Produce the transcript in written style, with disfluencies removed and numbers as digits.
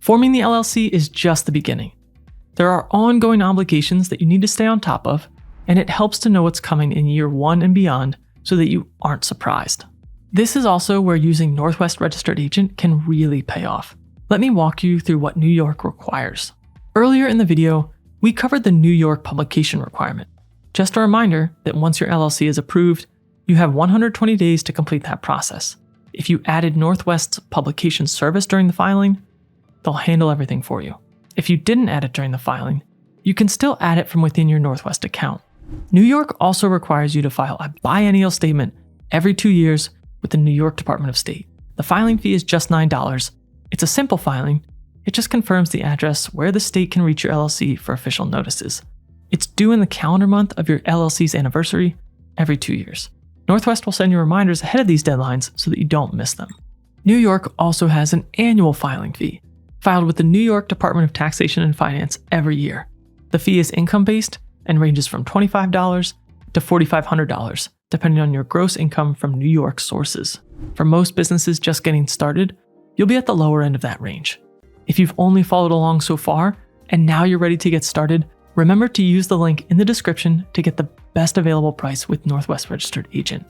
Forming the LLC is just the beginning. There are ongoing obligations that you need to stay on top of, and it helps to know what's coming in year 1 and beyond so that you aren't surprised. This is also where using Northwest Registered Agent can really pay off. Let me walk you through what New York requires. Earlier in the video, we covered the New York publication requirement. Just a reminder that once your LLC is approved, you have 120 days to complete that process. If you added Northwest's publication service during the filing, they'll handle everything for you. If you didn't add it during the filing, you can still add it from within your Northwest account. New York also requires you to file a biennial statement every 2 years with the New York Department of State. The filing fee is just $9. It's a simple filing. It just confirms the address where the state can reach your LLC for official notices. It's due in the calendar month of your LLC's anniversary every 2 years. Northwest will send you reminders ahead of these deadlines so that you don't miss them. New York also has an annual filing fee, filed with the New York Department of Taxation and Finance every year. The fee is income-based and ranges from $25 to $4,500, depending on your gross income from New York sources. For most businesses just getting started, you'll be at the lower end of that range. If you've only followed along so far, and now you're ready to get started, remember to use the link in the description to get the best available price with Northwest Registered Agent.